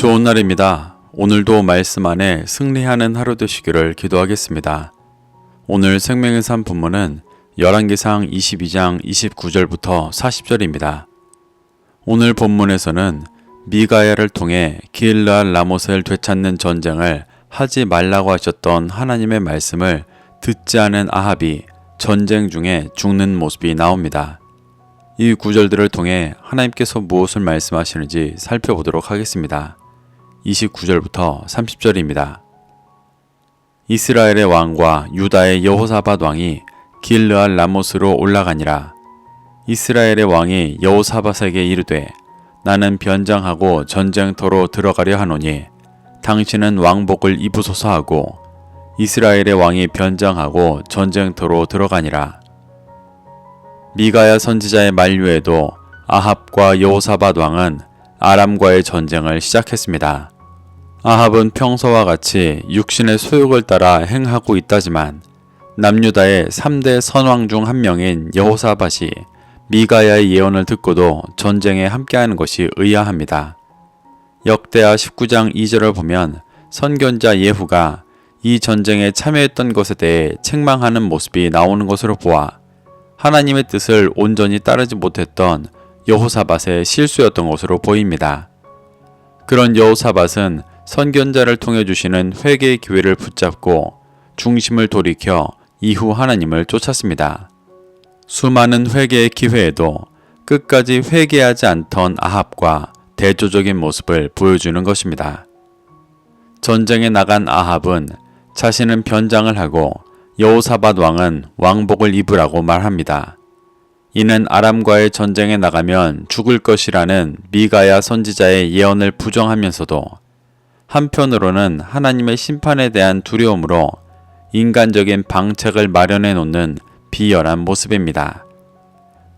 좋은 날입니다. 오늘도 말씀 안에 승리하는 하루 되시기를 기도하겠습니다. 오늘 생명의 삶 본문은 열왕기상 22장 29절부터 40절입니다. 오늘 본문에서는 미가야를 통해 기일르앗 라못을 되찾는 전쟁을 하지 말라고 하셨던 하나님의 말씀을 듣지 않은 아합이 전쟁 중에 죽는 모습이 나옵니다. 이 구절들을 통해 하나님께서 무엇을 말씀하시는지 살펴보도록 하겠습니다. 29절부터 30절입니다. 이스라엘의 왕과 유다의 여호사밧 왕이 기일르앗 라못으로 올라가니라. 이스라엘의 왕이 여호사밧에게 이르되 나는 변장하고 전쟁터로 들어가려 하노니 당신은 왕복을 입으소서 하고 이스라엘의 왕이 변장하고 전쟁터로 들어가니라. 미가야 선지자의 만류에도 아합과 여호사밧 왕은 아람과의 전쟁을 시작했습니다. 아합은 평소와 같이 육신의 소욕을 따라 행하고 있다지만 남유다의 3대 선왕 중 한 명인 여호사밧이 미가야의 예언을 듣고도 전쟁에 함께하는 것이 의아합니다. 역대하 19장 2절을 보면 선견자 예후가 이 전쟁에 참여했던 것에 대해 책망하는 모습이 나오는 것으로 보아 하나님의 뜻을 온전히 따르지 못했던 여호사밧의 실수였던 것으로 보입니다. 그런 여호사밧은 선견자를 통해 주시는 회개의 기회를 붙잡고 중심을 돌이켜 이후 하나님을 쫓았습니다. 수많은 회개의 기회에도 끝까지 회개하지 않던 아합과 대조적인 모습을 보여주는 것입니다. 전쟁에 나간 아합은 자신은 변장을 하고 여호사밧 왕은 왕복을 입으라고 말합니다. 이는 아람과의 전쟁에 나가면 죽을 것이라는 미가야 선지자의 예언을 부정하면서도 한편으로는 하나님의 심판에 대한 두려움으로 인간적인 방책을 마련해 놓는 비열한 모습입니다.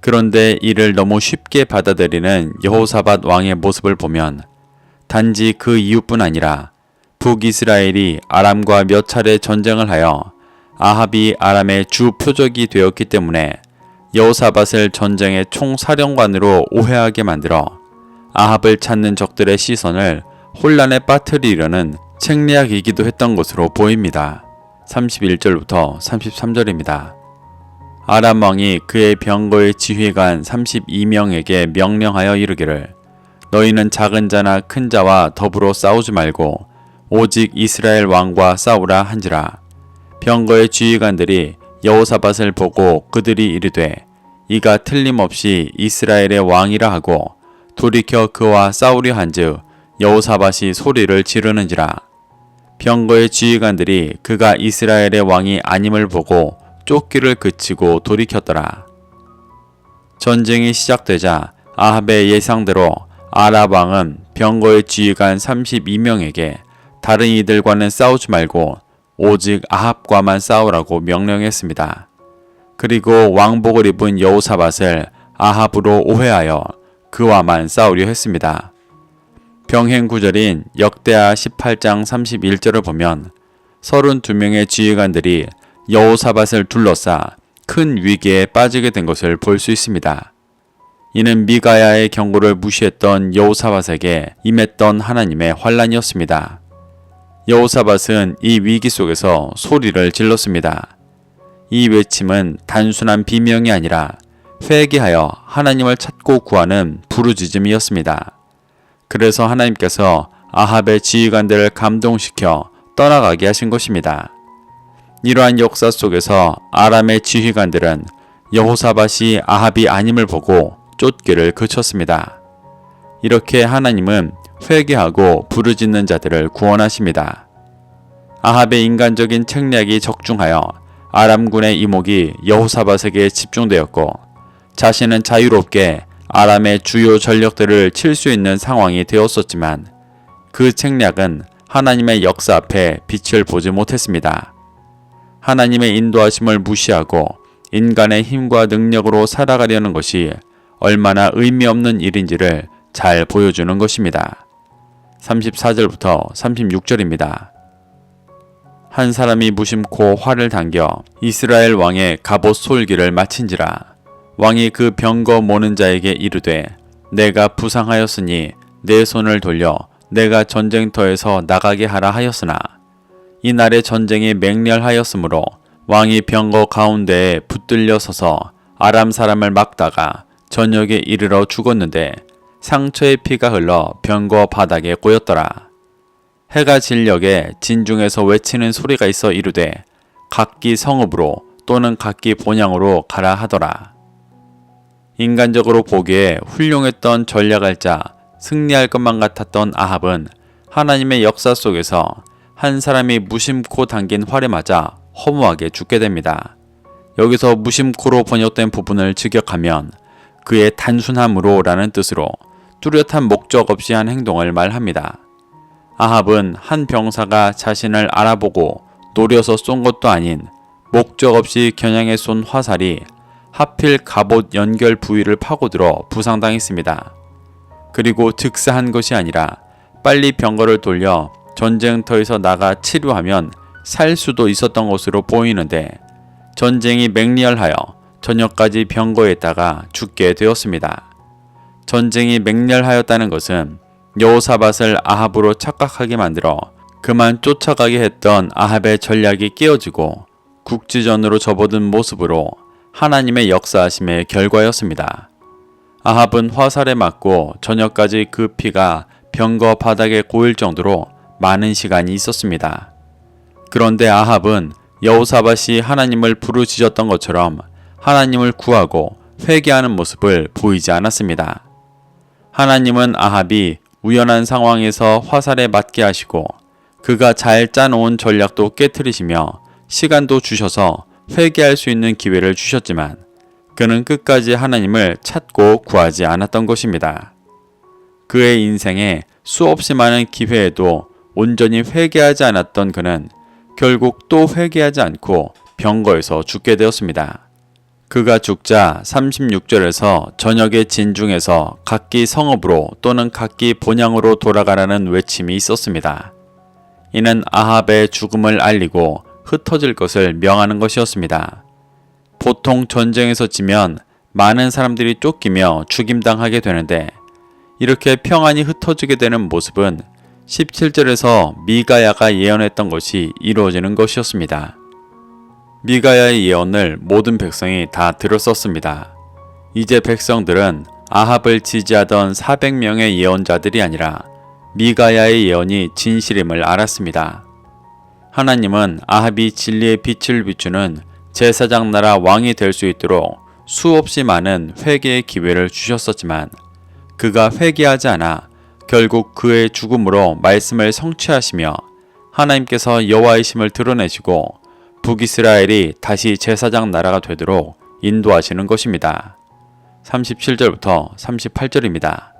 그런데 이를 너무 쉽게 받아들이는 여호사밧 왕의 모습을 보면 단지 그 이유뿐 아니라 북이스라엘이 아람과 몇 차례 전쟁을 하여 아합이 아람의 주 표적이 되었기 때문에 여호사밧을 전쟁의 총사령관으로 오해하게 만들어 아합을 찾는 적들의 시선을 혼란에 빠뜨리려는 책략이기도 했던 것으로 보입니다. 31절부터 33절입니다. 아람 왕이 그의 병거의 지휘관 32명에게 명령하여 이르기를 너희는 작은 자나 큰 자와 더불어 싸우지 말고 오직 이스라엘 왕과 싸우라 한지라. 병거의 지휘관들이 여호사밧을 보고 그들이 이르되 이가 틀림없이 이스라엘의 왕이라 하고 돌이켜 그와 싸우려 한즉 여호사밧이 소리를 지르는지라. 병거의 지휘관들이 그가 이스라엘의 왕이 아님을 보고 쫓기를 그치고 돌이켰더라. 전쟁이 시작되자 아합의 예상대로 아람 왕은 병거의 지휘관 32명에게 다른 이들과는 싸우지 말고 오직 아합과만 싸우라고 명령했습니다. 그리고 왕복을 입은 여호사밧을 아합으로 오해하여 그와만 싸우려 했습니다. 병행 구절인 역대하 18장 31절을 보면 32명의 지휘관들이 여호사밧을 둘러싸 큰 위기에 빠지게 된 것을 볼 수 있습니다. 이는 미가야의 경고를 무시했던 여호사밧에게 임했던 하나님의 환란이었습니다. 여호사밧은 이 위기 속에서 소리를 질렀습니다. 이 외침은 단순한 비명이 아니라 회개하여 하나님을 찾고 구하는 부르짖음이었습니다. 그래서 하나님께서 아합의 지휘관들을 감동시켜 떠나가게 하신 것입니다. 이러한 역사 속에서 아람의 지휘관들은 여호사밧이 아합이 아님을 보고 쫓기를 그쳤습니다. 이렇게 하나님은 회개하고 부르짖는 자들을 구원하십니다. 아합의 인간적인 책략이 적중하여 아람군의 이목이 여호사밧에게 집중되었고 자신은 자유롭게 아람의 주요 전력들을 칠 수 있는 상황이 되었었지만 그 책략은 하나님의 역사 앞에 빛을 보지 못했습니다. 하나님의 인도하심을 무시하고 인간의 힘과 능력으로 살아가려는 것이 얼마나 의미 없는 일인지를 잘 보여주는 것입니다. 34절부터 36절입니다. 한 사람이 무심코 활을 당겨 이스라엘 왕의 갑옷 솔기를 마친지라. 왕이 그 병거 모는 자에게 이르되 내가 부상하였으니 내 손을 돌려 내가 전쟁터에서 나가게 하라 하였으나 이날의 전쟁이 맹렬하였으므로 왕이 병거 가운데에 붙들려 서서 아람 사람을 막다가 저녁에 이르러 죽었는데 상처의 피가 흘러 병거 바닥에 꼬였더라. 해가 질녘에 진중에서 외치는 소리가 있어 이르되 각기 성읍으로 또는 각기 본향으로 가라 하더라. 인간적으로 보기에 훌륭했던 전략할 자, 승리할 것만 같았던 아합은 하나님의 역사 속에서 한 사람이 무심코 당긴 활에 맞아 허무하게 죽게 됩니다. 여기서 무심코로 번역된 부분을 직역하면 그의 단순함으로 라는 뜻으로 뚜렷한 목적 없이 한 행동을 말합니다. 아합은 한 병사가 자신을 알아보고 노려서 쏜 것도 아닌 목적 없이 겨냥해 쏜 화살이 하필 갑옷 연결 부위를 파고들어 부상당했습니다. 그리고 즉사한 것이 아니라 빨리 병거를 돌려 전쟁터에서 나가 치료하면 살 수도 있었던 것으로 보이는데 전쟁이 맹렬하여 저녁까지 병거에 있다가 죽게 되었습니다. 전쟁이 맹렬하였다는 것은 여호사밧을 아합으로 착각하게 만들어 그만 쫓아가게 했던 아합의 전략이 깨어지고 국지전으로 접어든 모습으로 하나님의 역사하심의 결과였습니다. 아합은 화살에 맞고 저녁까지 그 피가 병거 바닥에 고일 정도로 많은 시간이 있었습니다. 그런데 아합은 여호사밧이 하나님을 부르짖었던 것처럼 하나님을 구하고 회개하는 모습을 보이지 않았습니다. 하나님은 아합이 우연한 상황에서 화살에 맞게 하시고 그가 잘 짜놓은 전략도 깨트리시며 시간도 주셔서 회개할 수 있는 기회를 주셨지만 그는 끝까지 하나님을 찾고 구하지 않았던 것입니다. 그의 인생에 수없이 많은 기회에도 온전히 회개하지 않았던 그는 결국 또 회개하지 않고 병거에서 죽게 되었습니다. 그가 죽자 36절에서 저녁의 진중에서 각기 성읍으로 또는 각기 본향으로 돌아가라는 외침이 있었습니다. 이는 아합의 죽음을 알리고 흩어질 것을 명하는 것이었습니다. 보통 전쟁에서 지면 많은 사람들이 쫓기며 죽임당하게 되는데 이렇게 평안히 흩어지게 되는 모습은 17절에서 미가야가 예언했던 것이 이루어지는 것이었습니다. 미가야의 예언을 모든 백성이 다 들었었습니다. 이제 백성들은 아합을 지지하던 400명의 예언자들이 아니라 미가야의 예언이 진실임을 알았습니다. 하나님은 아합이 진리의 빛을 비추는 제사장 나라 왕이 될 수 있도록 수없이 많은 회개의 기회를 주셨었지만 그가 회개하지 않아 결국 그의 죽음으로 말씀을 성취하시며 하나님께서 여호와이심을 드러내시고 북이스라엘이 다시 제사장 나라가 되도록 인도하시는 것입니다. 37절부터 38절입니다.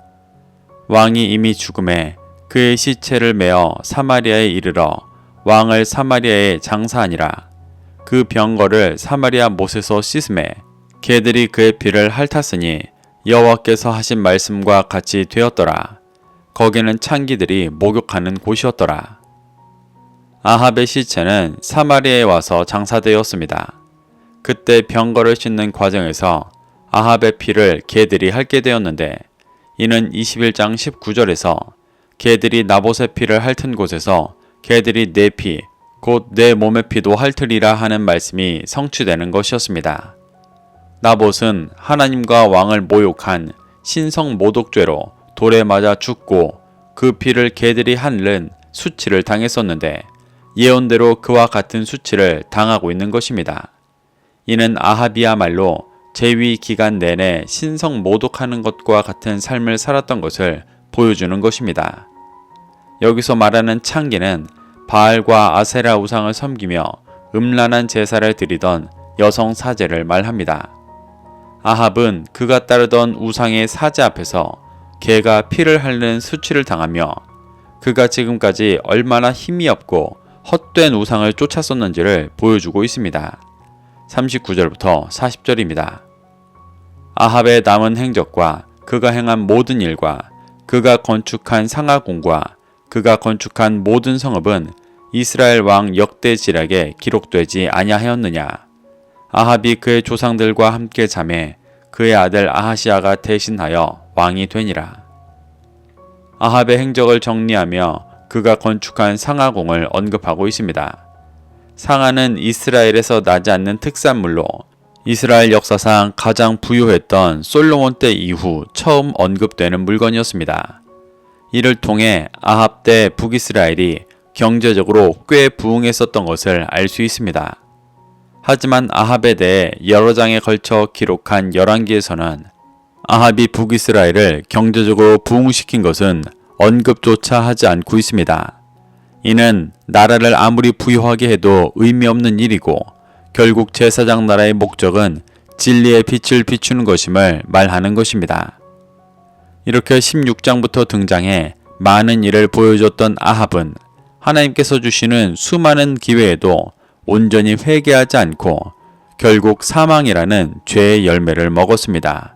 왕이 이미 죽음에 그의 시체를 메어 사마리아에 이르러 왕을 사마리아에 장사하니라. 그 병거를 사마리아 못에서 씻음에 개들이 그의 피를 핥았으니 여호와께서 하신 말씀과 같이 되었더라. 거기는 창기들이 목욕하는 곳이었더라. 아합의 시체는 사마리아에 와서 장사되었습니다. 그때 병거를 씻는 과정에서 아합의 피를 개들이 핥게 되었는데 이는 21장 19절에서 개들이 나봇의 피를 핥은 곳에서 개들이 내 피, 곧 내 몸의 피도 핥으리라 하는 말씀이 성취되는 것이었습니다. 나봇은 하나님과 왕을 모욕한 신성 모독죄로 돌에 맞아 죽고 그 피를 개들이 핥는 수치를 당했었는데 예언대로 그와 같은 수치를 당하고 있는 것입니다. 이는 아합이야말로 재위 기간 내내 신성 모독하는 것과 같은 삶을 살았던 것을 보여주는 것입니다. 여기서 말하는 창기는 바알과 아세라 우상을 섬기며 음란한 제사를 드리던 여성 사제를 말합니다. 아합은 그가 따르던 우상의 사제 앞에서 개가 피를 핥는 수치를 당하며 그가 지금까지 얼마나 힘이 없고 헛된 우상을 쫓았었는지를 보여주고 있습니다. 39절부터 40절입니다. 아합의 남은 행적과 그가 행한 모든 일과 그가 건축한 상하궁과 그가 건축한 모든 성읍은 이스라엘 왕 역대지략에 기록되지 아니하였느냐. 아합이 그의 조상들과 함께 잠에 그의 아들 아하시아가 대신하여 왕이 되니라. 아합의 행적을 정리하며 그가 건축한 상하궁을 언급하고 있습니다. 상하는 이스라엘에서 나지 않는 특산물로 이스라엘 역사상 가장 부유했던 솔로몬 때 이후 처음 언급되는 물건이었습니다. 이를 통해 아합 때 북이스라엘이 경제적으로 꽤 부흥했었던 것을 알 수 있습니다. 하지만 아합에 대해 여러 장에 걸쳐 기록한 열왕기에서는 아합이 북이스라엘을 경제적으로 부흥시킨 것은 언급조차 하지 않고 있습니다. 이는 나라를 아무리 부유하게 해도 의미 없는 일이고 결국 제사장 나라의 목적은 진리의 빛을 비추는 것임을 말하는 것입니다. 이렇게 16장부터 등장해 많은 일을 보여줬던 아합은 하나님께서 주시는 수많은 기회에도 온전히 회개하지 않고 결국 사망이라는 죄의 열매를 먹었습니다.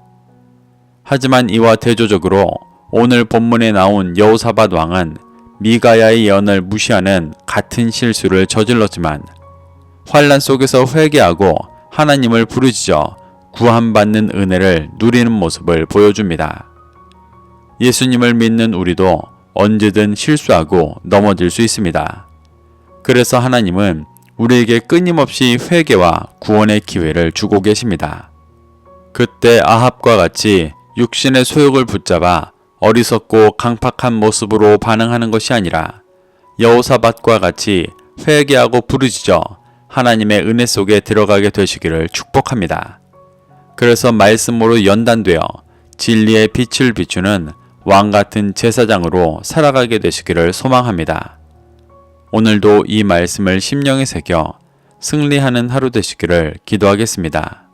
하지만 이와 대조적으로 오늘 본문에 나온 여호사밧 왕은 미가야의 예언을 무시하는 같은 실수를 저질렀지만 환난 속에서 회개하고 하나님을 부르짖어 구함받는 은혜를 누리는 모습을 보여줍니다. 예수님을 믿는 우리도 언제든 실수하고 넘어질 수 있습니다. 그래서 하나님은 우리에게 끊임없이 회개와 구원의 기회를 주고 계십니다. 그때 아합과 같이 육신의 소욕을 붙잡아 어리석고 강팍한 모습으로 반응하는 것이 아니라 여호사밧과 같이 회개하고 부르짖어 하나님의 은혜 속에 들어가게 되시기를 축복합니다. 그래서 말씀으로 연단되어 진리의 빛을 비추는 왕같은 제사장으로 살아가게 되시기를 소망합니다. 오늘도 이 말씀을 심령에 새겨 승리하는 하루 되시기를 기도하겠습니다.